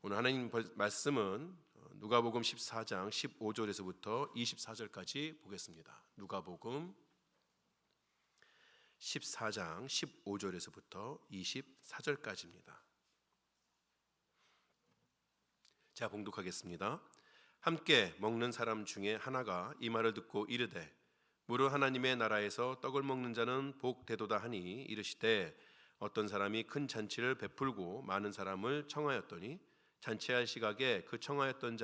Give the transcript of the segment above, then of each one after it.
오늘 하나님 말씀은 누가복음 14장 15절에서부터 24절까지 보겠습니다. 누가복음 14장 15절에서부터 24절까지입니다. 자, 봉독하겠습니다. 함께 먹는 사람 중에 하나가 이 말을 듣고 이르되 무릇 하나님의 나라에서 떡을 먹는 자는 복되도다 하니 이르시되 어떤 사람이 큰 잔치를 베풀고 많은 사람을 청하였더니 잔치할 시각에 그 청하였던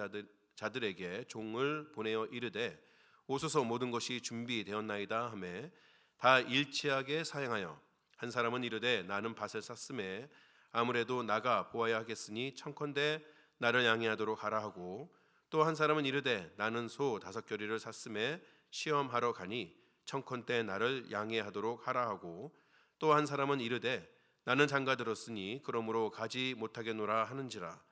자들에게 종을 보내어 이르되 오소서 모든 것이 준비되었나이다 하매 다 일치하게 사행하여 한 사람은 이르되 나는 밭을 샀음에 아무래도 나가 보아야 하겠으니 청컨대 나를 양해하도록 하라 하고 또 한 사람은 이르되 나는 소 5겨리를 샀음에 시험하러 가니 청컨대 나를 양해하도록 하라 하고 또 한 사람은 이르되 나는 장가 들었으니 그러므로 가지 못하겠노라 하는지라.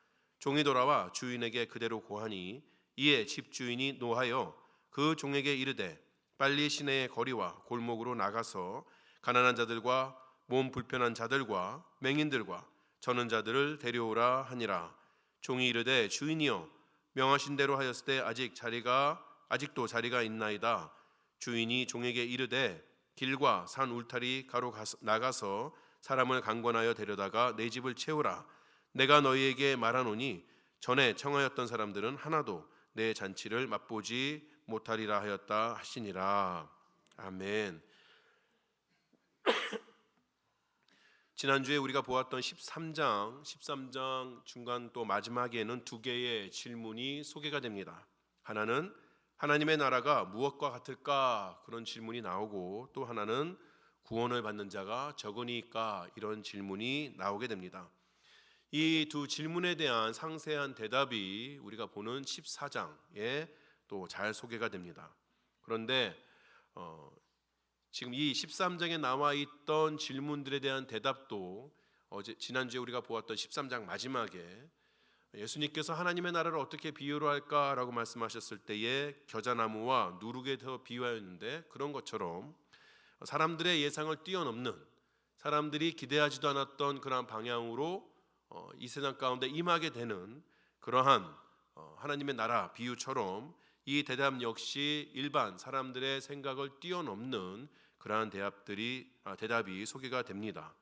종이 돌아와 주인에게 그대로 고하니 이에 집주인이 노하여 그 종에게 이르되 빨리 시내의 거리와 골목으로 나가서 가난한 자들과 몸 불편한 자들과 맹인들과 저는 자들을 데려오라 하니라. 종이 이르되 주인이여 명하신 대로 하였을 때 아직도 자리가 있나이다. 주인이 종에게 이르되 길과 산 울타리 가로 나가서 사람을 강권하여 데려다가 내 집을 채우라. 내가 너희에게 말하노니 전에 청하였던 사람들은 하나도 내 잔치를 맛보지 못하리라 하였다 하시니라. 아멘. 지난주에 우리가 보았던 13장 중간 또 마지막에는 두 개의 질문이 소개가 됩니다. 하나는 하나님의 나라가 무엇과 같을까? 그런 질문이 나오고 또 하나는 구원을 받는 자가 적으니까 이런 질문이 나오게 됩니다. 이 두 질문에 대한 상세한 대답이 우리가 보는 14장에 또 잘 소개가 됩니다. 그런데 지금 이 13장에 나와 있던 질문들에 대한 대답도 지난주에 우리가 보았던 13장 마지막에 예수님께서 하나님의 나라를 어떻게 비유로 할까라고 말씀하셨을 때에 겨자나무와 누룩에서 비유하였는데 그런 것처럼 사람들의 예상을 뛰어넘는 사람들이 기대하지도 않았던 그러한 방향으로 이 세상 가운데 임하게 되는 그러한 하나님의 나라 비유처럼 이 대답 역시 일반 사람들의 생각을 뛰어넘는 그러한 대답이 소개가 됩니다.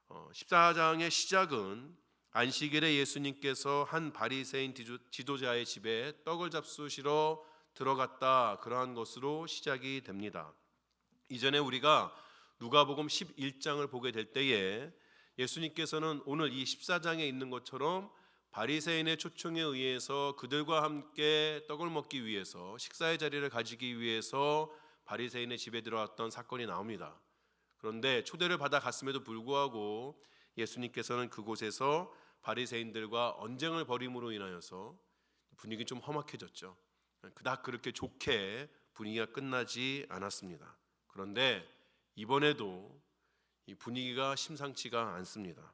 14장의 시작은 안식일에 예수님께서 한 바리새인 지도자의 집에 떡을 잡수시러 들어갔다 그러한 것으로 시작이 됩니다. 이전에 우리가 누가복음 11장을 보게 될 때에 예수님께서는 오늘 이 14장에 있는 것처럼 바리새인의 초청에 의해서 그들과 함께 떡을 먹기 위해서 식사의 자리를 가지기 위해서 바리새인의 집에 들어왔던 사건이 나옵니다. 그런데 초대를 받아 갔음에도 불구하고 예수님께서는 그곳에서 바리새인들과 언쟁을 벌임으로 인하여서 분위기 좀 험악해졌죠. 그닥 그렇게 좋게 분위기가 끝나지 않았습니다. 그런데 이번에도 이 분위기가 심상치가 않습니다.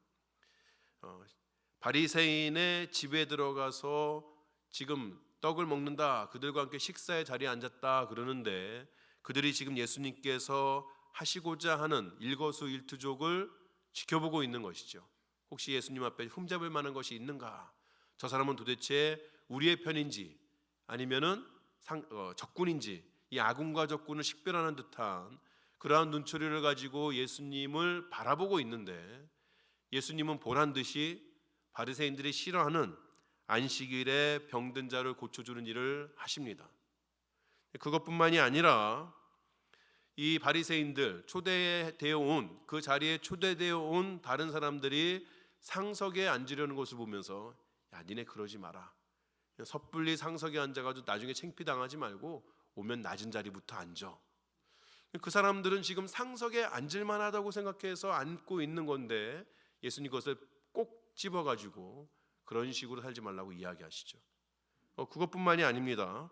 바리새인의 집에 들어가서 지금 떡을 먹는다, 그들과 함께 식사의 자리에 앉았다 그러는데 그들이 지금 예수님께서 하시고자 하는 일거수일투족을 지켜보고 있는 것이죠. 혹시 예수님 앞에 흠잡을 만한 것이 있는가? 저 사람은 도대체 우리의 편인지 아니면은 적군인지, 이 아군과 적군을 식별하는 듯한 그러한 눈초리를 가지고 예수님을 바라보고 있는데 예수님은 보란 듯이 바리새인들이 싫어하는 안식일에 병든 자를 고쳐주는 일을 하십니다. 그것뿐만이 아니라 이 바리새인들 초대되어 온 그 자리에 초대되어 온 다른 사람들이 상석에 앉으려는 것을 보면서 야, 니네 그러지 마라. 섣불리 상석에 앉아가지고 나중에 창피당하지 말고 오면 낮은 자리부터 앉아. 그 사람들은 지금 상석에 앉을 만하다고 생각해서 앉고 있는 건데 예수님 그것을 꼭 집어가지고 그런 식으로 살지 말라고 이야기하시죠. 그것뿐만이 아닙니다.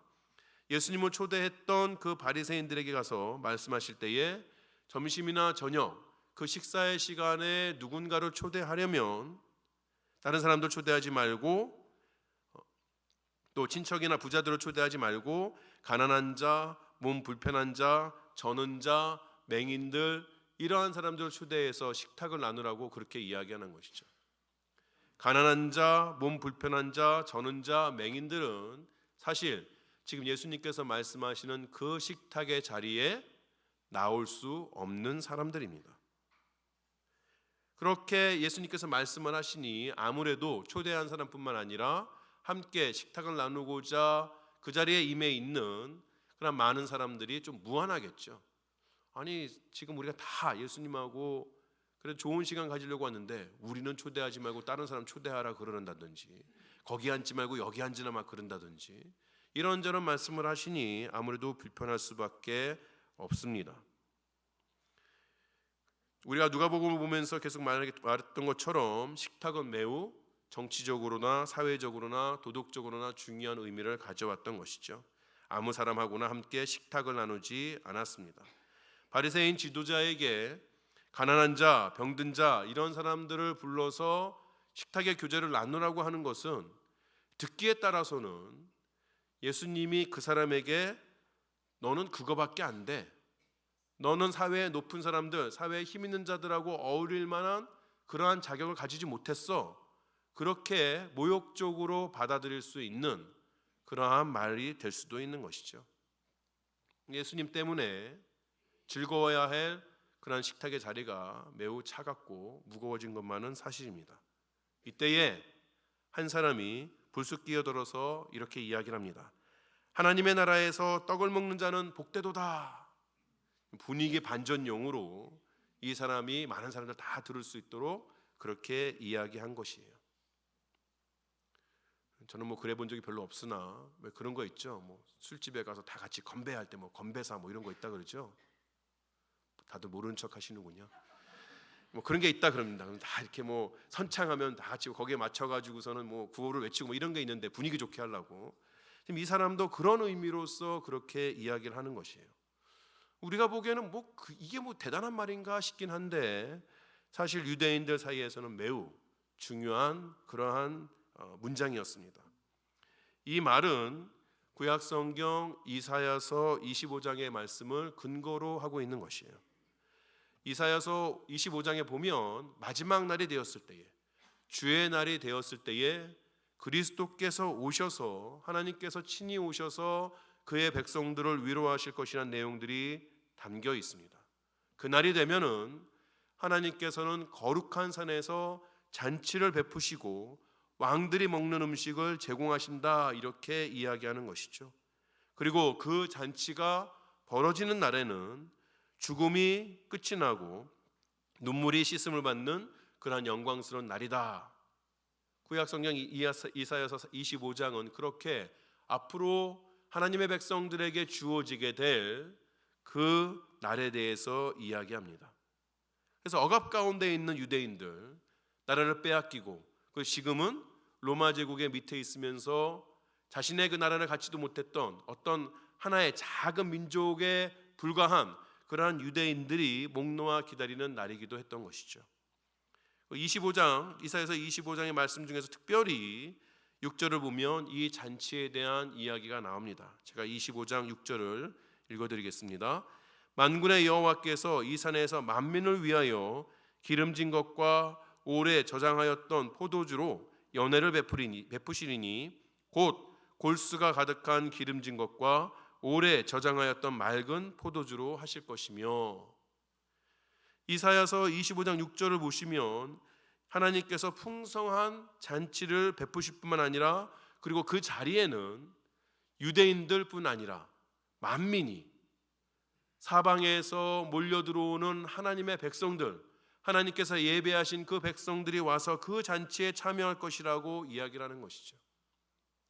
예수님을 초대했던 그 바리새인들에게 가서 말씀하실 때에 점심이나 저녁 그 식사의 시간에 누군가를 초대하려면 다른 사람들 초대하지 말고 또 친척이나 부자들을 초대하지 말고 가난한 자, 몸 불편한 자, 저는 자, 맹인들 이러한 사람들을 초대해서 식탁을 나누라고 그렇게 이야기하는 것이죠. 가난한 자, 몸 불편한 자, 저는 자, 맹인들은 사실 지금 예수님께서 말씀하시는 그 식탁의 자리에 나올 수 없는 사람들입니다. 그렇게 예수님께서 말씀을 하시니 아무래도 초대한 사람뿐만 아니라 함께 식탁을 나누고자 그 자리에 임해 있는 그런 많은 사람들이 좀 무안하겠죠. 아니 지금 우리가 다 예수님하고 그래 좋은 시간 가지려고 왔는데 우리는 초대하지 말고 다른 사람 초대하라 그러는다든지 거기 앉지 말고 여기 앉으나 막 그런다든지 이런저런 말씀을 하시니 아무래도 불편할 수밖에 없습니다. 우리가 누가복음을 보면서 계속 말했던 것처럼 식탁은 매우 정치적으로나 사회적으로나 도덕적으로나 중요한 의미를 가져왔던 것이죠. 아무 사람하고나 함께 식탁을 나누지 않았습니다. 바리새인 지도자에게 가난한 자, 병든 자 이런 사람들을 불러서 식탁의 교제를 나누라고 하는 것은 듣기에 따라서는 예수님이 그 사람에게 너는 그거밖에 안 돼. 너는 사회의 높은 사람들, 사회에 힘 있는 자들하고 어울릴 만한 그러한 자격을 가지지 못했어. 그렇게 모욕적으로 받아들일 수 있는 그러한 말이 될 수도 있는 것이죠. 예수님 때문에 즐거워야 할 그러한 식탁의 자리가 매우 차갑고 무거워진 것만은 사실입니다. 이때에 한 사람이 불쑥 끼어들어서 이렇게 이야기를 합니다. 하나님의 나라에서 떡을 먹는 자는 복되도다. 분위기 반전용으로 이 사람이 많은 사람들 다 들을 수 있도록 그렇게 이야기한 것이에요. 저는 뭐 그래 본 적이 별로 없으나 왜 그런 거 있죠. 뭐 술집에 가서 다 같이 건배할 때 뭐 건배사 뭐 이런 거 있다 그러죠. 다들 모르는 척 하시는군요. 뭐 그런 게 있다 그럽니다. 그럼 다 이렇게 뭐 선창하면 다 같이 거기에 맞춰 가지고서는 뭐 구호를 외치고 뭐 이런 게 있는데 분위기 좋게 하려고. 지금 이 사람도 그런 의미로서 그렇게 이야기를 하는 것이에요. 우리가 보기에는 뭐 이게 뭐 대단한 말인가 싶긴 한데 사실 유대인들 사이에서는 매우 중요한 그러한 문장이었습니다. 이 말은 구약 성경 이사야서 25장의 말씀을 근거로 하고 있는 것이에요. 이사야서 25장에 보면 마지막 날이 되었을 때에 주의 날이 되었을 때에 그리스도께서 오셔서 하나님께서 친히 오셔서 그의 백성들을 위로하실 것이라는 내용들이 담겨 있습니다. 그 날이 되면은 하나님께서는 거룩한 산에서 잔치를 베푸시고 왕들이 먹는 음식을 제공하신다 이렇게 이야기하는 것이죠. 그리고 그 잔치가 벌어지는 날에는 죽음이 끝이 나고 눈물이 씻음을 받는 그러한 영광스러운 날이다. 구약 성경 이사야서 25장은 그렇게 앞으로 하나님의 백성들에게 주어지게 될 그 날에 대해서 이야기합니다. 그래서 억압 가운데 있는 유대인들 나라를 빼앗기고 그 지금은 로마 제국의 밑에 있으면서 자신의 그 나라를 갖지도 못했던 어떤 하나의 작은 민족에 불과한 그러한 유대인들이 목 놓아 기다리는 날이기도 했던 것이죠. 25장 이사야서 25장의 말씀 중에서 특별히 6절을 보면 이 잔치에 대한 이야기가 나옵니다. 제가 25장 6절을 읽어드리겠습니다. 만군의 여호와께서 이 산에서 만민을 위하여 기름진 것과 오래 저장하였던 포도주로 연회를 베푸시리니 곧 골수가 가득한 기름진 것과 오래 저장하였던 맑은 포도주로 하실 것이며. 이사야서 25장 6절을 보시면 하나님께서 풍성한 잔치를 베푸실 뿐만 아니라 그리고 그 자리에는 유대인들뿐 아니라 만민이 사방에서 몰려 들어오는 하나님의 백성들, 하나님께서 예배하신 그 백성들이 와서 그 잔치에 참여할 것이라고 이야기를 하는 것이죠.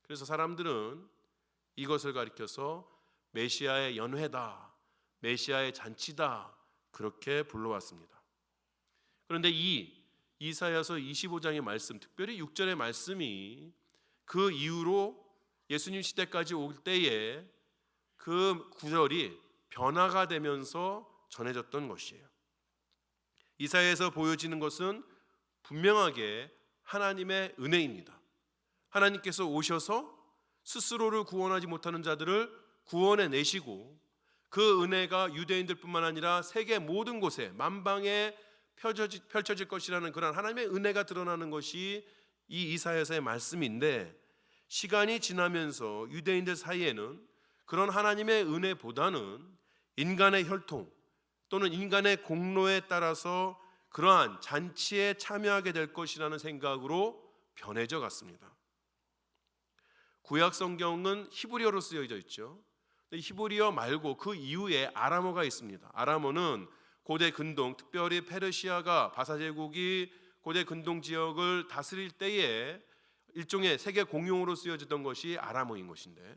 그래서 사람들은 이것을 가리켜서 메시아의 연회다, 메시아의 잔치다 그렇게 불러왔습니다. 그런데 이 이사야서 25장의 말씀, 특별히 6절의 말씀이 그 이후로 예수님 시대까지 올 때에 그 구절이 변화가 되면서 전해졌던 것이에요. 이사야에서 보여지는 것은 분명하게 하나님의 은혜입니다. 하나님께서 오셔서 스스로를 구원하지 못하는 자들을 구원해 내시고 그 은혜가 유대인들뿐만 아니라 세계 모든 곳에 만방에 펼쳐질 것이라는 그런 하나님의 은혜가 드러나는 것이 이 이사야서의 말씀인데, 시간이 지나면서 유대인들 사이에는 그런 하나님의 은혜보다는 인간의 혈통 또는 인간의 공로에 따라서 그러한 잔치에 참여하게 될 것이라는 생각으로 변해져 갔습니다. 구약 성경은 히브리어로 쓰여져 있죠. 히브리어 말고 그 이후에 아람어가 있습니다. 아람어는 고대 근동, 특별히 페르시아가 바사 제국이 고대 근동 지역을 다스릴 때에 일종의 세계 공용어로 쓰여지던 것이 아람어인 것인데,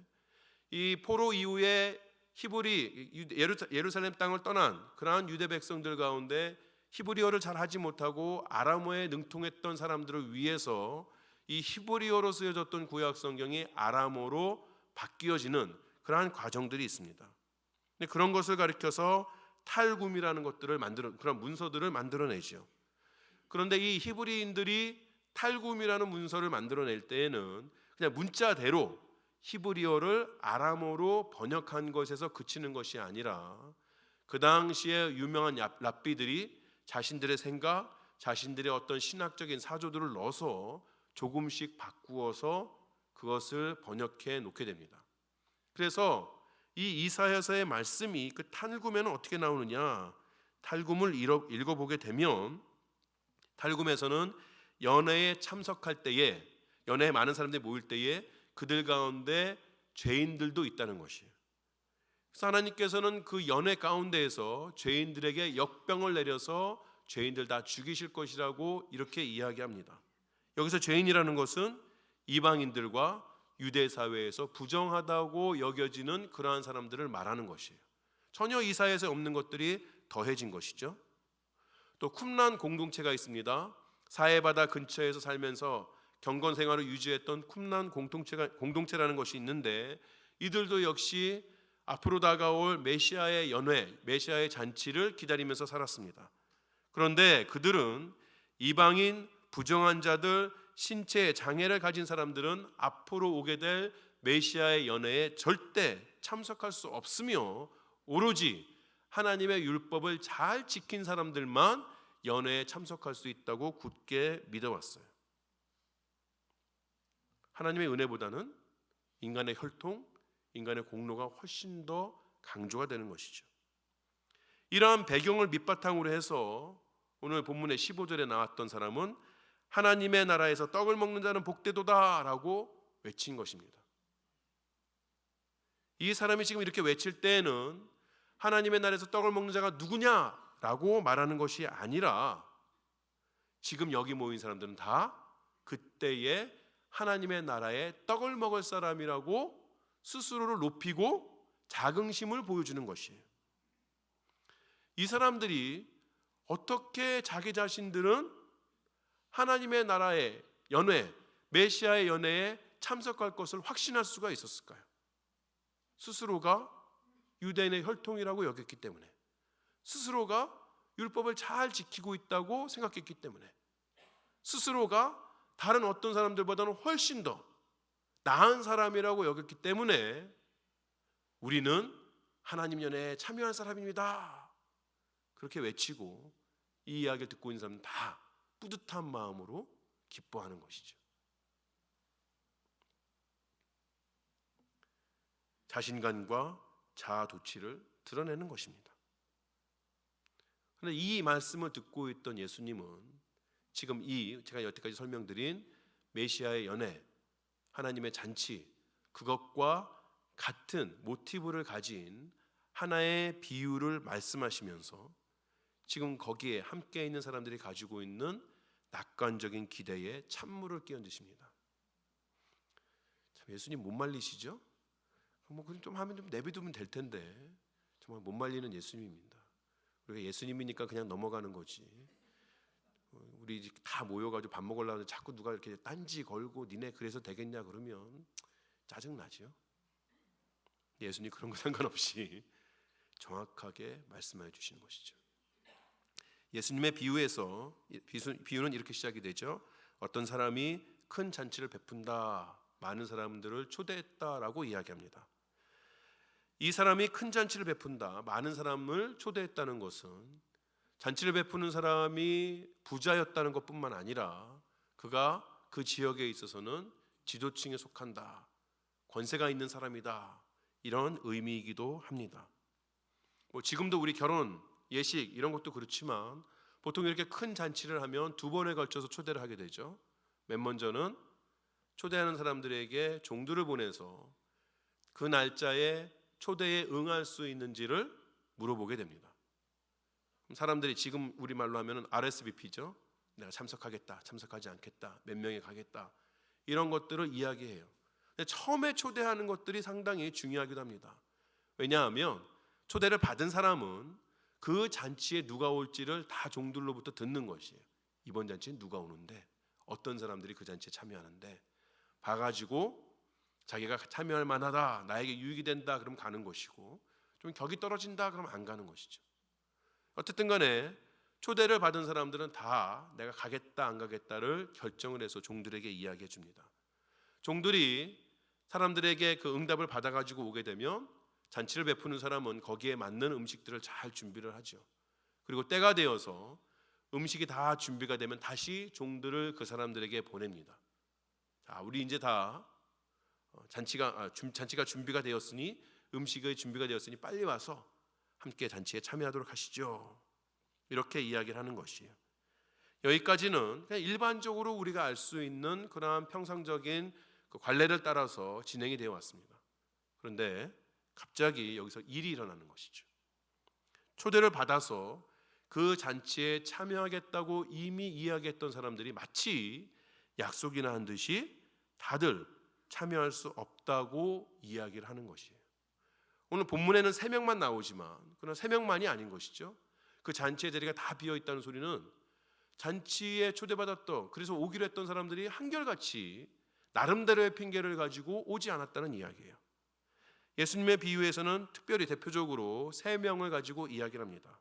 이 포로 이후에 예루살렘 땅을 떠난 그러한 유대 백성들 가운데 히브리어를 잘 하지 못하고 아람어에 능통했던 사람들을 위해서 이 히브리어로 쓰여졌던 구약 성경이 아람어로 바뀌어지는 그러한 과정들이 있습니다. 그런 것을 가리켜서 탈굼이라는 것들을 그런 문서들을 만들어내죠. 그런데 이 히브리인들이 탈굼이라는 문서를 만들어낼 때에는 그냥 문자대로 히브리어를 아람어로 번역한 것에서 그치는 것이 아니라, 그 당시에 유명한 랍비들이 자신들의 생각, 자신들의 어떤 신학적인 사조들을 넣어서 조금씩 바꾸어서 그것을 번역해 놓게 됩니다. 그래서 이 이사야서의 말씀이 그 탈굼에는 어떻게 나오느냐, 탈굼을 읽어보게 되면 탈굼에서는 연회에 참석할 때에, 연회에 많은 사람들이 모일 때에 그들 가운데 죄인들도 있다는 것이에요. 그래서 하나님께서는 그 연회 가운데에서 죄인들에게 역병을 내려서 죄인들 다 죽이실 것이라고 이렇게 이야기합니다. 여기서 죄인이라는 것은 이방인들과 유대 사회에서 부정하다고 여겨지는 그러한 사람들을 말하는 것이에요. 전혀 이사야서에 없는 것들이 더해진 것이죠. 또 쿰란 공동체가 있습니다. 사해바다 근처에서 살면서 경건 생활을 유지했던 쿰란 공동체라는 것이 있는데, 이들도 역시 앞으로 다가올 메시아의 연회, 메시아의 잔치를 기다리면서 살았습니다. 그런데 그들은 이방인, 부정한 자들, 신체에 장애를 가진 사람들은 앞으로 오게 될 메시아의 연회에 절대 참석할 수 없으며, 오로지 하나님의 율법을 잘 지킨 사람들만 연회에 참석할 수 있다고 굳게 믿어왔어요. 하나님의 은혜보다는 인간의 혈통, 인간의 공로가 훨씬 더 강조가 되는 것이죠. 이러한 배경을 밑바탕으로 해서 오늘 본문의 15절에 나왔던 사람은 하나님의 나라에서 떡을 먹는 자는 복되도다 라고 외친 것입니다. 이 사람이 지금 이렇게 외칠 때에는 하나님의 나라에서 떡을 먹는 자가 누구냐라고 말하는 것이 아니라, 지금 여기 모인 사람들은 다 그때의 하나님의 나라에 떡을 먹을 사람이라고 스스로를 높이고 자긍심을 보여주는 것이에요. 이 사람들이 어떻게 자기 자신들은 하나님의 나라의 연회, 메시아의 연회에 참석할 것을 확신할 수가 있었을까요? 스스로가 유대인의 혈통이라고 여겼기 때문에, 스스로가 율법을 잘 지키고 있다고 생각했기 때문에, 스스로가 다른 어떤 사람들보다는 훨씬 더 나은 사람이라고 여겼기 때문에 우리는 하나님 연회에 참여할 사람입니다, 그렇게 외치고 이 이야기를 듣고 있는 사람은 다 뿌듯한 마음으로 기뻐하는 것이죠. 자신감과 자아도취를 드러내는 것입니다. 그런데 이 말씀을 듣고 있던 예수님은 지금 제가 여태까지 설명드린 메시아의 연회, 하나님의 잔치, 그것과 같은 모티브를 가진 하나의 비유를 말씀하시면서 지금 거기에 함께 있는 사람들이 가지고 있는 낙관적인 기대에 찬물을 끼얹으십니다. 참, 예수님 못 말리시죠? 뭐 좀 하면 좀 내비두면 될 텐데, 정말 못 말리는 예수님입니다. 우리가 예수님이니까 그냥 넘어가는 거지. 우리 다 모여가지고 밥 먹으려고 하는데 자꾸 누가 이렇게 딴지 걸고 니네 그래서 되겠냐 그러면 짜증나죠. 예수님 그런 거 상관없이 정확하게 말씀해 주시는 것이죠. 예수님의 비유는 이렇게 시작이 되죠. 어떤 사람이 큰 잔치를 베푼다, 많은 사람들을 초대했다라고 이야기합니다. 이 사람이 큰 잔치를 베푼다, 많은 사람을 초대했다는 것은 잔치를 베푸는 사람이 부자였다는 것뿐만 아니라 그가 그 지역에 있어서는 지도층에 속한다, 권세가 있는 사람이다, 이런 의미이기도 합니다. 지금도 우리 결혼, 예식 이런 것도 그렇지만 보통 이렇게 큰 잔치를 하면 2번에 걸쳐서 초대를 하게 되죠. 맨 먼저는 초대하는 사람들에게 종들을 보내서 그 날짜에 초대에 응할 수 있는지를 물어보게 됩니다. 사람들이 지금 우리말로 하면 RSVP죠. 내가 참석하겠다, 참석하지 않겠다, 몇 명이 가겠다, 이런 것들을 이야기해요. 근데 처음에 초대하는 것들이 상당히 중요하기도 합니다. 왜냐하면 초대를 받은 사람은 그 잔치에 누가 올지를 다 종들로부터 듣는 것이에요. 이번 잔치에 누가 오는데, 어떤 사람들이 그 잔치에 참여하는데, 봐가지고 자기가 참여할 만하다, 나에게 유익이 된다, 그럼 가는 것이고, 좀 격이 떨어진다, 그럼 안 가는 것이죠. 어쨌든 간에 초대를 받은 사람들은 다 내가 가겠다 안 가겠다를 결정을 해서 종들에게 이야기해 줍니다. 종들이 사람들에게 그 응답을 받아가지고 오게 되면 잔치를 베푸는 사람은 거기에 맞는 음식들을 잘 준비를 하죠. 그리고 때가 되어서 음식이 다 준비가 되면 다시 종들을 그 사람들에게 보냅니다. 자, 우리 이제 다 잔치가 준비가 되었으니, 음식의 준비가 되었으니 빨리 와서 함께 잔치에 참여하도록 하시죠. 이렇게 이야기를 하는 것이에요. 여기까지는 그냥 일반적으로 우리가 알 수 있는 그러한 평상적인 그 관례를 따라서 진행이 되어 왔습니다. 그런데 갑자기 여기서 일이 일어나는 것이죠. 초대를 받아서 그 잔치에 참여하겠다고 이미 이야기했던 사람들이 마치 약속이나 한 듯이 다들 참여할 수 없다고 이야기를 하는 것이에요. 오늘 본문에는 3명만 나오지만 그러나 3명만이 아닌 것이죠. 그 잔치의 자리가 다 비어 있다는 소리는 잔치에 초대받았던, 그래서 오기로 했던 사람들이 한결같이 나름대로의 핑계를 가지고 오지 않았다는 이야기예요. 예수님의 비유에서는 특별히 대표적으로 3명을 가지고 이야기를 합니다.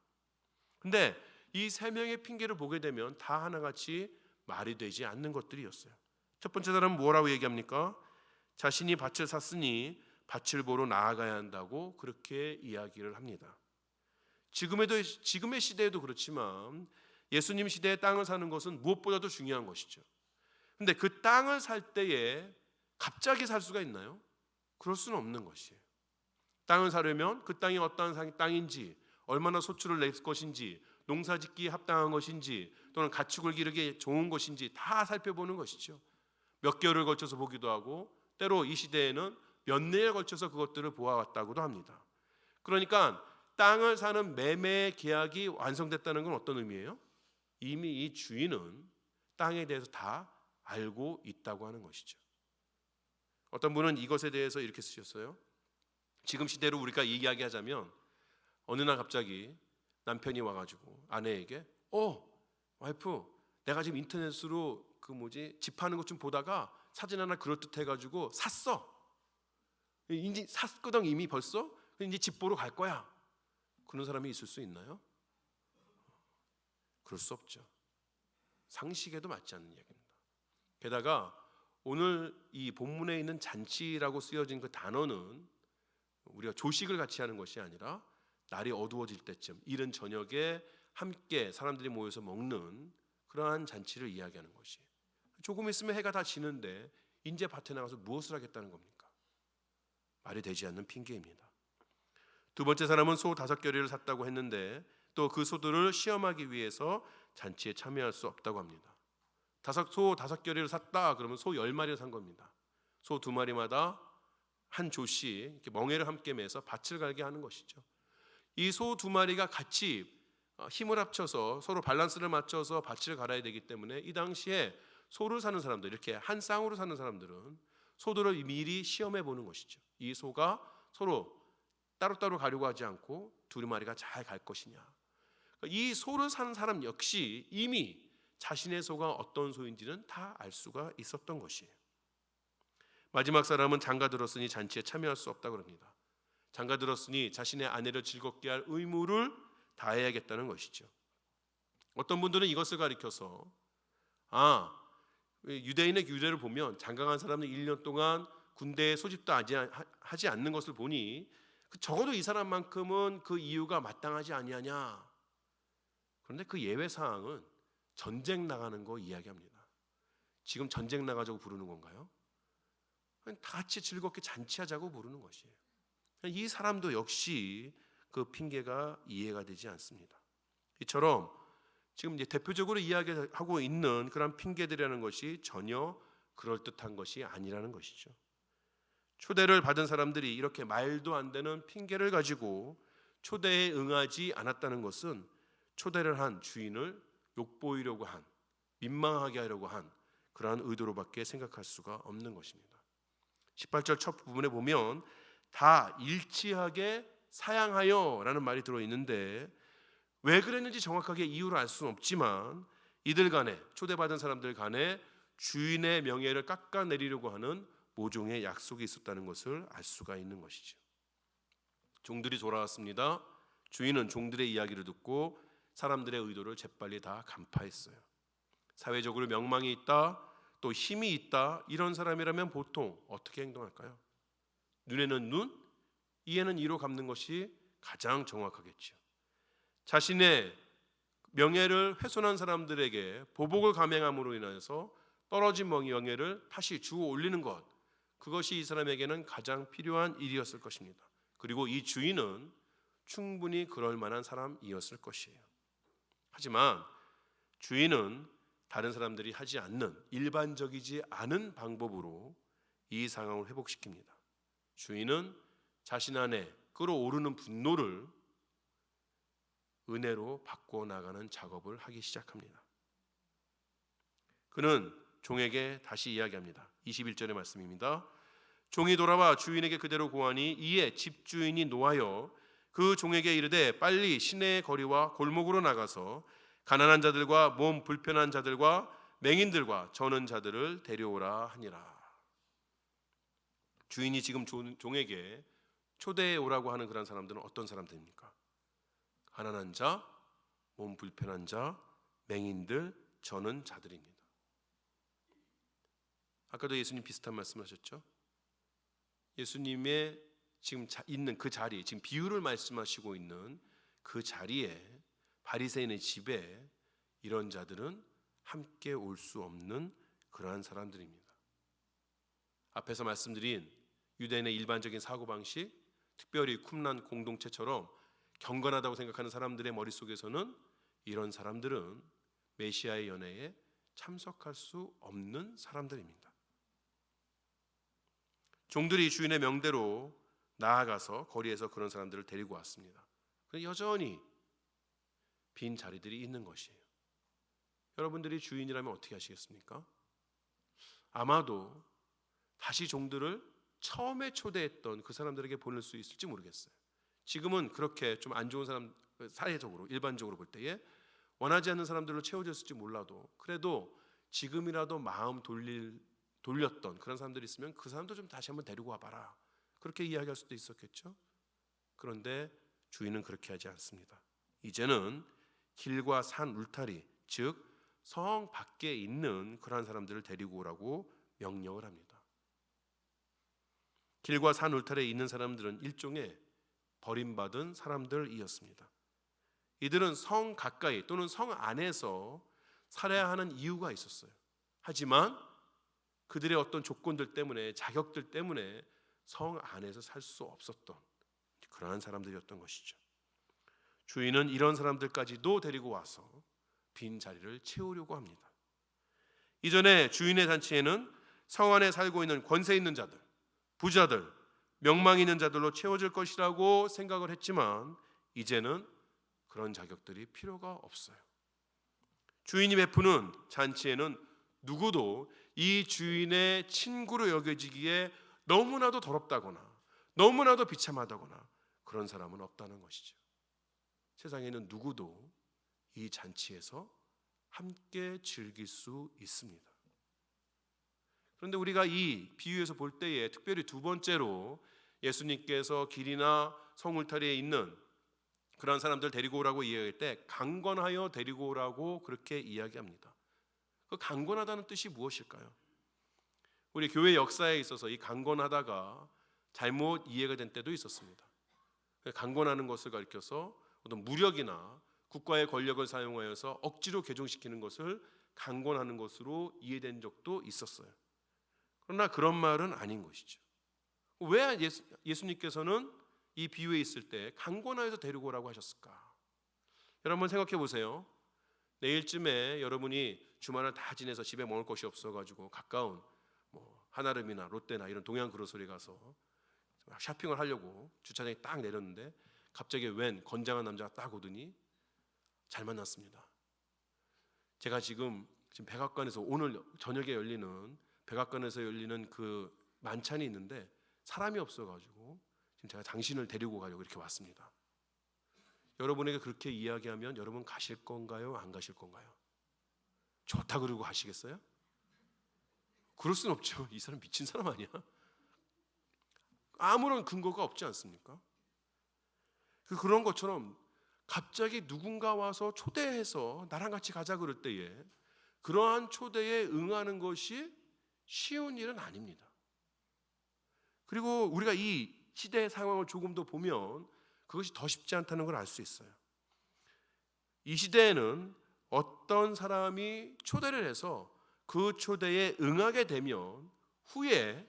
근데 이 3명의 핑계를 보게 되면 다 하나같이 말이 되지 않는 것들이었어요. 첫 번째 사람은 뭐라고 얘기합니까? 자신이 밭을 샀으니 밭을 보러 나아가야 한다고 그렇게 이야기를 합니다. 지금의 시대에도 그렇지만 예수님 시대에 땅을 사는 것은 무엇보다도 중요한 것이죠. 근데 그 땅을 살 때에 갑자기 살 수가 있나요? 그럴 수는 없는 것이에요. 땅을 사려면 그 땅이 어떠한 땅인지, 얼마나 소출을 낼 것인지, 농사짓기에 합당한 것인지, 또는 가축을 기르기에 좋은 것인지 다 살펴보는 것이죠. 몇 개월을 걸쳐서 보기도 하고, 때로 이 시대에는 몇 년에 걸쳐서 그것들을 보아왔다고도 합니다. 그러니까 땅을 사는 매매 계약이 완성됐다는 건 어떤 의미예요? 이미 이 주인은 땅에 대해서 다 알고 있다고 하는 것이죠. 어떤 분은 이것에 대해서 이렇게 쓰셨어요. 지금 시대로 우리가 이야기하자면 어느 날 갑자기 남편이 와가지고 아내에게 와이프, 내가 지금 인터넷으로 집 파는 것 좀 보다가 사진 하나 그럴듯해가지고 샀어. 이제 샀거든 이미 벌써. 이제 집 보러 갈 거야. 그런 사람이 있을 수 있나요? 그럴 수 없죠. 상식에도 맞지 않는 이야기입니다. 게다가 오늘 이 본문에 있는 잔치라고 쓰여진 그 단어는 우리가 조식을 같이 하는 것이 아니라 날이 어두워질 때쯤, 이른 저녁에 함께 사람들이 모여서 먹는 그러한 잔치를 이야기하는 것이에요. 조금 있으면 해가 다 지는데 이제 밭에 나가서 무엇을 하겠다는 겁니까? 말이 되지 않는 핑계입니다. 두 번째 사람은 소 5겨레를 샀다고 했는데 또 그 소들을 시험하기 위해서 잔치에 참여할 수 없다고 합니다. 소 5겨레를 샀다 그러면 소 10마리를 산 겁니다. 소 2마리마다 한 조씩 이렇게 멍에를 함께 매서 밭을 갈게 하는 것이죠. 이 소 2마리가 같이 힘을 합쳐서 서로 밸런스를 맞춰서 밭을 갈아야 되기 때문에 이 당시에 소를 사는 사람들, 이렇게 한 쌍으로 사는 사람들은 소들을 미리 시험해 보는 것이죠. 이 소가 서로 따로따로 가려고 하지 않고 2마리가 잘 갈 것이냐. 이 소를 사는 사람 역시 이미 자신의 소가 어떤 소인지는 다 알 수가 있었던 것이에요. 마지막 사람은 장가 들었으니 잔치에 참여할 수 없다고 합니다. 장가 들었으니 자신의 아내를 즐겁게 할 의무를 다해야겠다는 것이죠. 어떤 분들은 이것을 가리켜서 유대인의 규례를 보면 장가간 사람은 1년 동안 군대에 소집도 하지 않는 것을 보니 적어도 이 사람만큼은 그 이유가 마땅하지 아니하냐. 그런데 그 예외 사항은 전쟁 나가는 거 이야기합니다. 지금 전쟁 나가자고 부르는 건가요? 다 같이 즐겁게 잔치하자고 부르는 것이에요. 이 사람도 역시 그 핑계가 이해가 되지 않습니다. 이처럼 지금 이제 대표적으로 이야기하고 있는 그런 핑계들이라는 것이 전혀 그럴듯한 것이 아니라는 것이죠. 초대를 받은 사람들이 이렇게 말도 안 되는 핑계를 가지고 초대에 응하지 않았다는 것은 초대를 한 주인을 욕보이려고 한, 민망하게 하려고 한 그러한 의도로밖에 생각할 수가 없는 것입니다. 18절 첫 부분에 보면 다 일치하게 사양하여 라는 말이 들어있는데 왜 그랬는지 정확하게 이유를 알 수는 없지만 이들 간에, 초대받은 사람들 간에 주인의 명예를 깎아내리려고 하는 모종의 약속이 있었다는 것을 알 수가 있는 것이죠. 종들이 돌아왔습니다. 주인은 종들의 이야기를 듣고 사람들의 의도를 재빨리 다 간파했어요. 사회적으로 명망이 있다, 또 힘이 있다, 이런 사람이라면 보통 어떻게 행동할까요? 눈에는 눈, 이에는 이로 갚는 것이 가장 정확하겠죠. 자신의 명예를 훼손한 사람들에게 보복을 감행함으로 인해서 떨어진 명예를 다시 주워 올리는 것, 그것이 이 사람에게는 가장 필요한 일이었을 것입니다. 그리고 이 주인은 충분히 그럴 만한 사람이었을 것이에요. 하지만 주인은 다른 사람들이 하지 않는, 일반적이지 않은 방법으로 이 상황을 회복시킵니다. 주인은 자신 안에 끓어오르는 분노를 은혜로 바꿔나가는 작업을 하기 시작합니다. 그는 종에게 다시 이야기합니다. 21절의 말씀입니다. 종이 돌아와 주인에게 그대로 고하니 이에 집주인이 노하여 그 종에게 이르되 빨리 시내의 거리와 골목으로 나가서 가난한 자들과 몸 불편한 자들과 맹인들과 저는 자들을 데려오라 하니라. 주인이 지금 종에게 초대해 오라고 하는 그런 사람들은 어떤 사람들입니까? 가난한 자, 몸 불편한 자, 맹인들, 저는 자들입니다. 아까도 예수님 비슷한 말씀하셨죠? 예수님의 지금 있는 그 자리, 지금 비유를 말씀하시고 있는 그 자리에, 바리새인의 집에 이런 자들은 함께 올 수 없는 그러한 사람들입니다. 앞에서 말씀드린 유대인의 일반적인 사고방식, 특별히 쿰란 공동체처럼 경건하다고 생각하는 사람들의 머릿속에서는 이런 사람들은 메시아의 연회에 참석할 수 없는 사람들입니다. 종들이 주인의 명대로 나아가서 거리에서 그런 사람들을 데리고 왔습니다. 그런데 여전히 빈 자리들이 있는 것이에요. 여러분들이 주인이라면 어떻게 하시겠습니까? 아마도 다시 종들을 처음에 초대했던 그 사람들에게 보낼 수 있을지 모르겠어요. 지금은 그렇게 좀 안 좋은 사람, 사회적으로 일반적으로 볼 때에 원하지 않는 사람들로 채워졌을지 몰라도 그래도 지금이라도 마음 돌렸던 그런 사람들이 있으면 그 사람도 좀 다시 한번 데리고 와봐라, 그렇게 이야기할 수도 있었겠죠. 그런데 주인은 그렇게 하지 않습니다. 이제는 길과 산 울타리, 즉 성 밖에 있는 그러한 사람들을 데리고 오라고 명령을 합니다. 길과 산 울타리에 있는 사람들은 일종의 버림받은 사람들이었습니다. 이들은 성 가까이 또는 성 안에서 살아야 하는 이유가 있었어요. 하지만 그들의 어떤 조건들 때문에, 자격들 때문에 성 안에서 살 수 없었던 그러한 사람들이었던 것이죠. 주인은 이런 사람들까지도 데리고 와서 빈 자리를 채우려고 합니다. 이전에 주인의 잔치에는 성 안에 살고 있는 권세 있는 자들, 부자들, 명망 있는 자들로 채워질 것이라고 생각을 했지만 이제는 그런 자격들이 필요가 없어요. 주인이 베푸는 잔치에는 누구도 이 주인의 친구로 여겨지기에 너무나도 더럽다거나 너무나도 비참하다거나 그런 사람은 없다는 것이죠. 세상에는 누구도 이 잔치에서 함께 즐길 수 있습니다. 그런데 우리가 이 비유에서 볼 때에 특별히 두 번째로 예수님께서 길이나 성 울타리에 있는 그런 사람들 데리고 오라고 이야기할 때 강권하여 데리고 오라고 그렇게 이야기합니다. 그 강권하다는 뜻이 무엇일까요? 우리 교회 역사에 있어서 이 강권하다가 잘못 이해가 된 때도 있었습니다. 강권하는 것을 가리켜서 어떤 무력이나 국가의 권력을 사용하여서 억지로 개종시키는 것을 강권하는 것으로 이해된 적도 있었어요. 그러나 그런 말은 아닌 것이죠. 왜 예수님께서는 이 비유에 있을 때 강권하여서 데리고 오라고 하셨을까? 여러분 생각해 보세요. 내일쯤에 여러분이 주말을 다 지내서 집에 먹을 것이 없어가지고 가까운 하나름이나 롯데나 이런 동양 그로서리 가서 쇼핑을 하려고 주차장에 딱 내렸는데 갑자기 웬 건장한 남자가 딱 오더니 잘 만났습니다. 제가 지금 백악관에서 오늘 저녁에 열리는 백악관에서 열리는 그 만찬이 있는데 사람이 없어가지고 지금 제가 당신을 데리고 가려고 이렇게 왔습니다. 여러분에게 그렇게 이야기하면 여러분 가실 건가요? 안 가실 건가요? 좋다 그러고 가시겠어요? 그럴 순 없죠. 이 사람 미친 사람 아니야? 아무런 근거가 없지 않습니까? 그런 것처럼 갑자기 누군가 와서 초대해서 나랑 같이 가자 그럴 때에 그러한 초대에 응하는 것이 쉬운 일은 아닙니다. 그리고 우리가 이 시대의 상황을 조금 더 보면 그것이 더 쉽지 않다는 걸 알 수 있어요. 이 시대에는 어떤 사람이 초대를 해서 그 초대에 응하게 되면 후에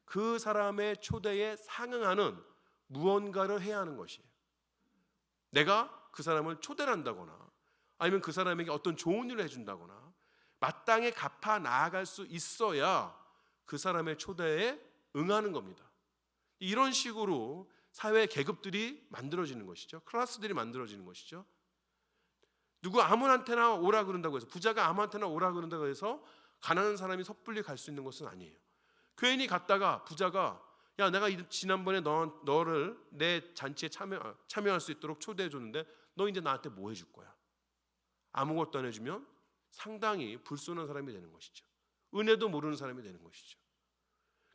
그 사람의 초대에 상응하는 무언가를 해야 하는 것이에요. 내가 그 사람을 초대를 한다거나 아니면 그 사람에게 어떤 좋은 일을 해준다거나 마땅히 갚아 나아갈 수 있어야 그 사람의 초대에 응하는 겁니다. 이런 식으로 사회 계급들이 만들어지는 것이죠. 클래스들이 만들어지는 것이죠. 누구 아무한테나 오라 그런다고 해서 부자가 아무한테나 오라 그런다고 해서 가난한 사람이 섣불리 갈 수 있는 것은 아니에요. 괜히 갔다가 부자가 야 내가 지난번에 너를 내 잔치에 참여할 수 있도록 초대해 줬는데 너 이제 나한테 뭐 해줄 거야? 아무것도 안 해주면 상당히 불순한 사람이 되는 것이죠. 은혜도 모르는 사람이 되는 것이죠.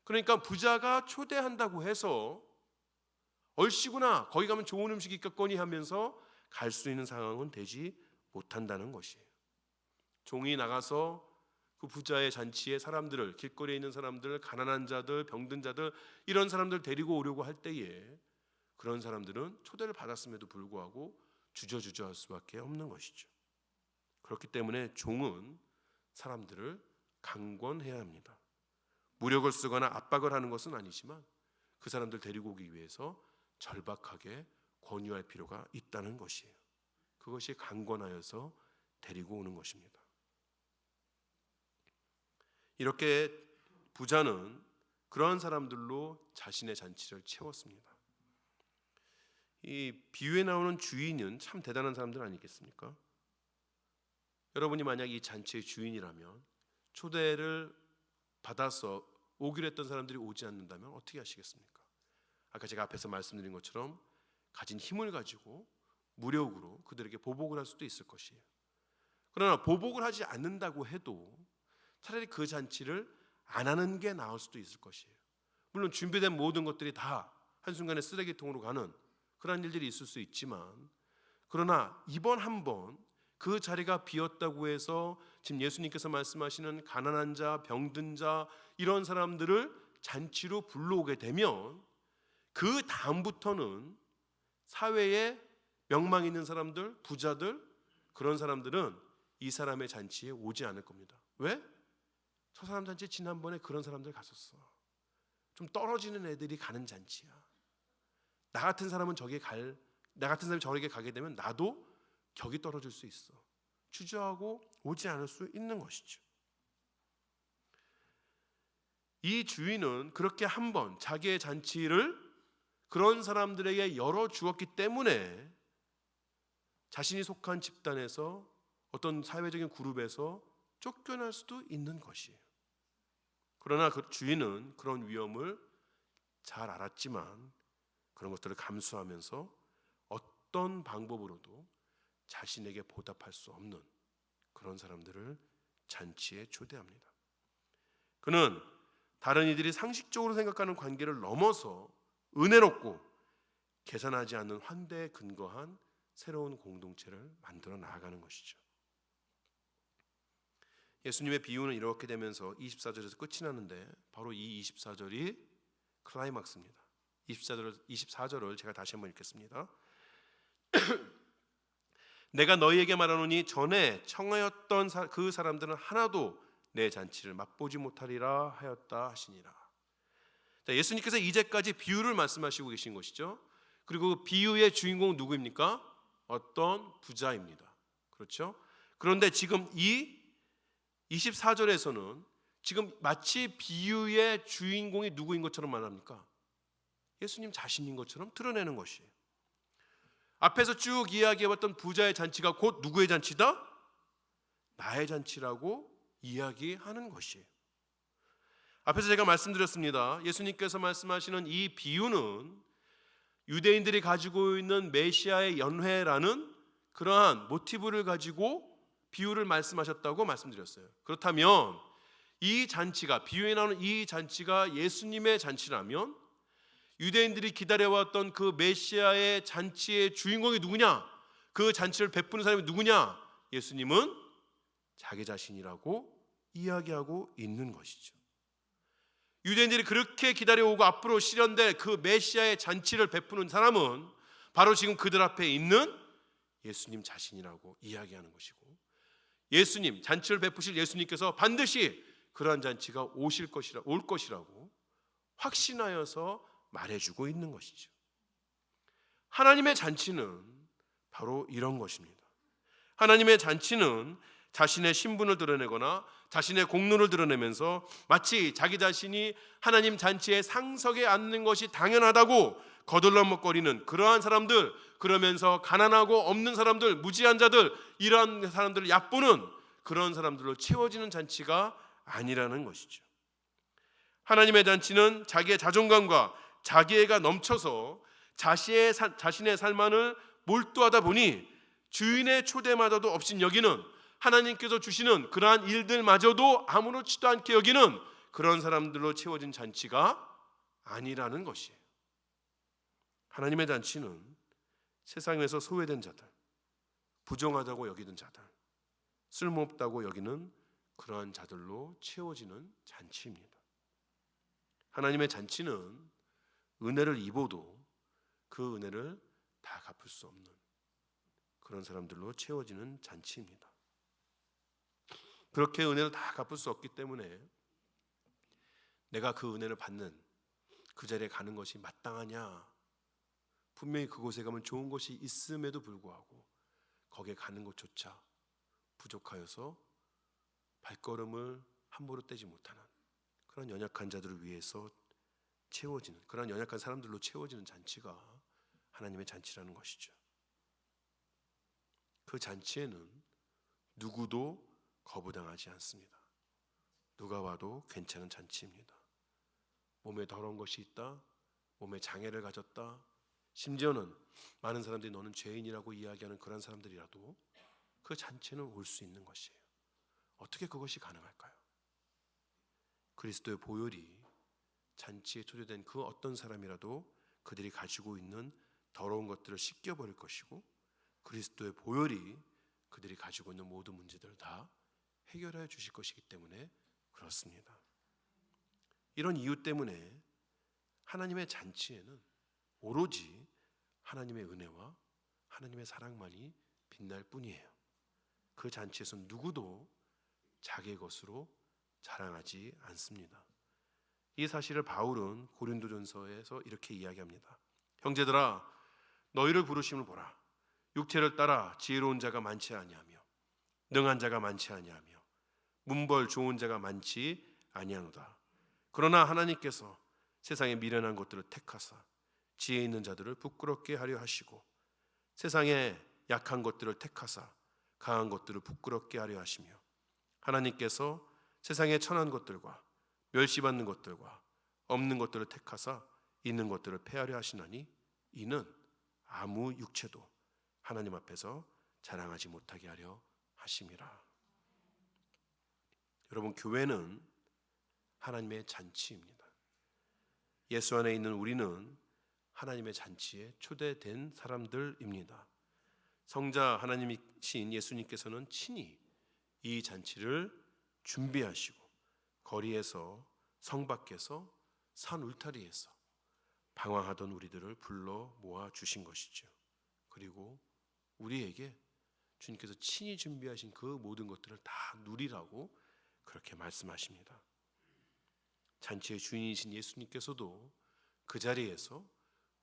그러니까 부자가 초대한다고 해서 얼씨구나 거기 가면 좋은 음식이 있겠거니 하면서 갈 수 있는 상황은 되지 못한다는 것이에요. 종이 나가서 그 부자의 잔치에 사람들을 길거리에 있는 사람들, 가난한 자들, 병든 자들 이런 사람들 데리고 오려고 할 때에 그런 사람들은 초대를 받았음에도 불구하고 주저주저할 수밖에 없는 것이죠. 그렇기 때문에 종은 사람들을 강권해야 합니다. 무력을 쓰거나 압박을 하는 것은 아니지만 그 사람들 데리고 오기 위해서 절박하게 권유할 필요가 있다는 것이에요. 그것이 강권하여서 데리고 오는 것입니다. 이렇게 부자는 그런 사람들로 자신의 잔치를 채웠습니다. 이 비유에 나오는 주인은 참 대단한 사람들 아니겠습니까? 여러분이 만약 이 잔치의 주인이라면 초대를 받아서 오기로 했던 사람들이 오지 않는다면 어떻게 하시겠습니까? 아까 제가 앞에서 말씀드린 것처럼 가진 힘을 가지고 무력으로 그들에게 보복을 할 수도 있을 것이에요. 그러나 보복을 하지 않는다고 해도 차라리 그 잔치를 안 하는 게 나을 수도 있을 것이에요. 물론 준비된 모든 것들이 다 한순간에 쓰레기통으로 가는 그런 일들이 있을 수 있지만 그러나 이번 한번 그 자리가 비었다고 해서 지금 예수님께서 말씀하시는 가난한 자, 병든 자 이런 사람들을 잔치로 불러오게 되면 그 다음부터는 사회에 명망 있는 사람들, 부자들 그런 사람들은 이 사람의 잔치에 오지 않을 겁니다. 왜? 저 사람 잔치 지난번에 그런 사람들 갔었어. 좀 떨어지는 애들이 가는 잔치야. 나 같은 사람이 저렇게 가게 되면 나도 격이 떨어질 수 있어. 주저하고 오지 않을 수 있는 것이죠. 이 주인은 그렇게 한번 자기의 잔치를 그런 사람들에게 열어주었기 때문에 자신이 속한 집단에서 어떤 사회적인 그룹에서 쫓겨날 수도 있는 것이에요. 그러나 그 주인은 그런 위험을 잘 알았지만 그런 것들을 감수하면서 어떤 방법으로도 자신에게 보답할 수 없는 그런 사람들을 잔치에 초대합니다. 그는 다른 이들이 상식적으로 생각하는 관계를 넘어서 은혜롭고 계산하지 않는 환대에 근거한 새로운 공동체를 만들어 나아가는 것이죠. 예수님의 비유는 이렇게 되면서 24절에서 끝이 나는데 바로 이 24절이 클라이막스입니다. 24절을 제가 다시 한번 읽겠습니다. 내가 너희에게 말하노니 전에 청하였던 그 사람들은 하나도 내 잔치를 맛보지 못하리라 하였다 하시니라. 자, 예수님께서 이제까지 비유를 말씀하시고 계신 것이죠. 그리고 그 비유의 주인공은 누구입니까? 어떤 부자입니다. 그렇죠? 그런데 지금 이 24절에서는 지금 마치 비유의 주인공이 누구인 것처럼 말합니까? 예수님 자신인 것처럼 드러내는 것이에요. 앞에서 쭉 이야기해왔던 부자의 잔치가 곧 누구의 잔치다? 나의 잔치라고 이야기하는 것이에요. 앞에서 제가 말씀드렸습니다. 예수님께서 말씀하시는 이 비유는 유대인들이 가지고 있는 메시아의 연회라는 그러한 모티브를 가지고 비유를 말씀하셨다고 말씀드렸어요. 그렇다면 이 잔치가, 비유에 나오는 이 잔치가 예수님의 잔치라면 유대인들이 기다려왔던 그 메시아의 잔치의 주인공이 누구냐? 그 잔치를 베푸는 사람이 누구냐? 예수님은 자기 자신이라고 이야기하고 있는 것이죠. 유대인들이 그렇게 기다려오고 앞으로 실현될 그 메시아의 잔치를 베푸는 사람은 바로 지금 그들 앞에 있는 예수님 자신이라고 이야기하는 것이고, 예수님, 잔치를 베푸실 예수님께서 반드시 그러한 잔치가 올 것이라고 확신하여서 말해주고 있는 것이죠. 하나님의 잔치는 바로 이런 것입니다. 하나님의 잔치는 자신의 신분을 드러내거나 자신의 공로를 드러내면서 마치 자기 자신이 하나님 잔치에 상석에 앉는 것이 당연하다고 거들먹거리는 그러한 사람들, 그러면서 가난하고 없는 사람들, 무지한 자들, 이러한 사람들을 얕보는 그런 사람들로 채워지는 잔치가 아니라는 것이죠. 하나님의 잔치는 자기의 자존감과 자기애가 넘쳐서 자신의 삶만을 몰두하다 보니 주인의 초대마저도 없인 여기는, 하나님께서 주시는 그러한 일들마저도 아무렇지도 않게 여기는 그런 사람들로 채워진 잔치가 아니라는 것이에요. 하나님의 잔치는 세상에서 소외된 자들, 부정하다고 여기는 자들, 쓸모없다고 여기는 그러한 자들로 채워지는 잔치입니다. 하나님의 잔치는 은혜를 입어도 그 은혜를 다 갚을 수 없는 그런 사람들로 채워지는 잔치입니다. 그렇게 은혜를 다 갚을 수 없기 때문에 내가 그 은혜를 받는 그 자리에 가는 것이 마땅하냐? 분명히 그곳에 가면 좋은 것이 있음에도 불구하고 거기에 가는 것조차 부족하여서 발걸음을 함부로 떼지 못하는 그런 연약한 자들을 위해서 채워지는, 그런 연약한 사람들로 채워지는 잔치가 하나님의 잔치라는 것이죠. 그 잔치에는 누구도 거부당하지 않습니다. 누가 와도 괜찮은 잔치입니다. 몸에 더러운 것이 있다, 몸에 장애를 가졌다, 심지어는 많은 사람들이 너는 죄인이라고 이야기하는 그런 사람들이라도 그 잔치는 올 수 있는 것이에요. 어떻게 그것이 가능할까요? 그리스도의 보혈이 잔치에 초대된 그 어떤 사람이라도 그들이 가지고 있는 더러운 것들을 씻겨버릴 것이고, 그리스도의 보혈이 그들이 가지고 있는 모든 문제들을 다 해결해 주실 것이기 때문에 그렇습니다. 이런 이유 때문에 하나님의 잔치에는 오로지 하나님의 은혜와 하나님의 사랑만이 빛날 뿐이에요. 그 잔치에서 누구도 자기의 것으로 자랑하지 않습니다. 이 사실을 바울은 고린도전서에서 이렇게 이야기합니다. 형제들아, 너희를 부르심을 보라. 육체를 따라 지혜로운 자가 많지 아니하며 능한 자가 많지 아니하며 문벌 좋은 자가 많지 아니하노다. 그러나 하나님께서 세상에 미련한 것들을 택하사 지혜 있는 자들을 부끄럽게 하려 하시고, 세상에 약한 것들을 택하사 강한 것들을 부끄럽게 하려 하시며, 하나님께서 세상에 천한 것들과 멸시받는 것들과 없는 것들을 택하사 있는 것들을 폐하려 하시나니, 이는 아무 육체도 하나님 앞에서 자랑하지 못하게 하려 하심이라. 여러분, 교회는 하나님의 잔치입니다. 예수 안에 있는 우리는 하나님의 잔치에 초대된 사람들입니다. 성자 하나님이신 예수님께서는 친히 이 잔치를 준비하시고 거리에서, 성 밖에서, 산 울타리에서 방황하던 우리들을 불러 모아 주신 것이죠. 그리고 우리에게 주님께서 친히 준비하신 그 모든 것들을 다 누리라고 그렇게 말씀하십니다. 잔치의 주인이신 예수님께서도 그 자리에서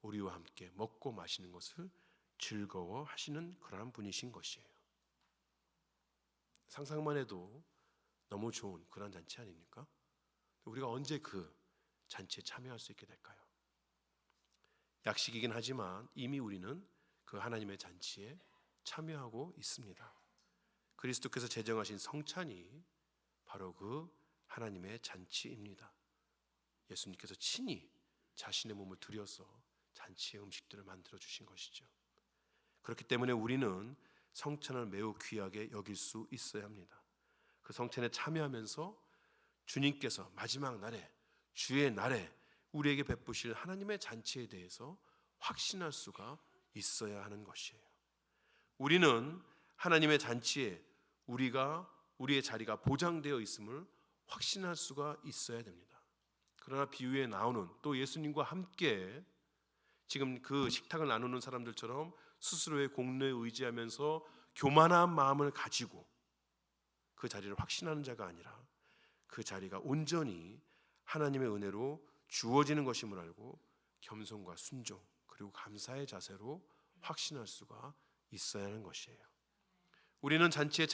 우리와 함께 먹고 마시는 것을 즐거워하시는 그러한 분이신 것이에요. 상상만 해도 너무 좋은 그런 잔치 아닙니까? 우리가 언제 그 잔치에 참여할 수 있게 될까요? 약식이긴 하지만 이미 우리는 그 하나님의 잔치에 참여하고 있습니다. 그리스도께서 제정하신 성찬이 바로 그 하나님의 잔치입니다. 예수님께서 친히 자신의 몸을 들여서 잔치의 음식들을 만들어 주신 것이죠. 그렇기 때문에 우리는 성찬을 매우 귀하게 여길 수 있어야 합니다. 그 성찬에 참여하면서 주님께서 마지막 날에, 주의 날에 우리에게 베푸실 하나님의 잔치에 대해서 확신할 수가 있어야 하는 것이에요. 우리는 하나님의 잔치에 우리의 자리가 보장되어 있음을 확신할 수가 있어야 됩니다. 그러나 비유에 나오는 또 예수님과 함께 지금 그 식탁을 나누는 사람들처럼 스스로의 공로에 의지하면서 교만한 마음을 가지고 그 자리를 확신하는 자가 아니라 그 자리가 온전히 하나님의 은혜로 주어지는 것임을 알고 겸손과 순종 그리고 감사의 자세로 확신할 수가 있어야 하는 것이에요. 우리는 잔치에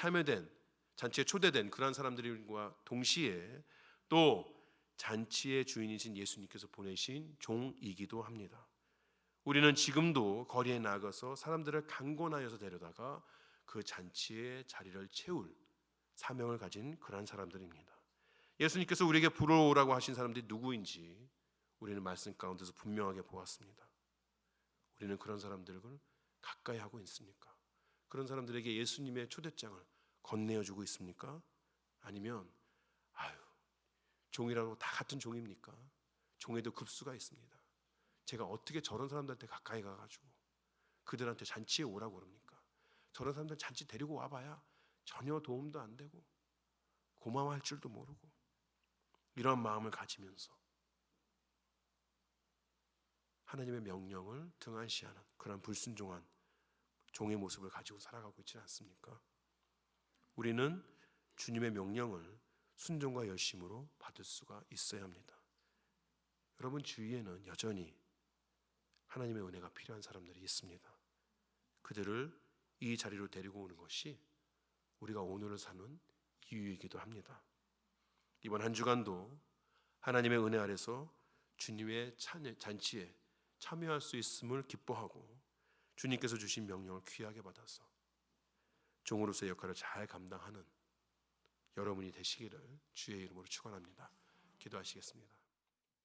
초대된 그런 사람들과 동시에 또 잔치의 주인이신 예수님께서 보내신 종이기도 합니다. 우리는 지금도 거리에 나가서 사람들을 강권하여서 데려다가 그 잔치의 자리를 채울 사명을 가진 그런 사람들입니다. 예수님께서 우리에게 부러우라고 하신 사람들이 누구인지 우리는 말씀 가운데서 분명하게 보았습니다. 우리는 그런 사람들을 가까이 하고 있습니까? 그런 사람들에게 예수님의 초대장을 건네어주고 있습니까? 아니면 종이라고 다 같은 종입니까? 종에도 급수가 있습니다. 제가 어떻게 저런 사람들한테 가까이 가가지고 그들한테 잔치에 오라고 그럽니까? 저런 사람들 잔치 데리고 와봐야 전혀 도움도 안 되고 고마워할 줄도 모르고 이런 마음을 가지면서 하나님의 명령을 등한시하는 그런 불순종한 종의 모습을 가지고 살아가고 있지 않습니까? 우리는 주님의 명령을 순종과 열심으로 받을 수가 있어야 합니다. 여러분 주위에는 여전히 하나님의 은혜가 필요한 사람들이 있습니다. 그들을 이 자리로 데리고 오는 것이 우리가 오늘을 사는 이유이기도 합니다. 이번 한 주간도 하나님의 은혜 아래서 주님의 잔치에 참여할 수 있음을 기뻐하고 주님께서 주신 명령을 귀하게 받아서 종으로서의 역할을 잘 감당하는 여러분이 되시기를 주의 이름으로 축원합니다. 기도하시겠습니다.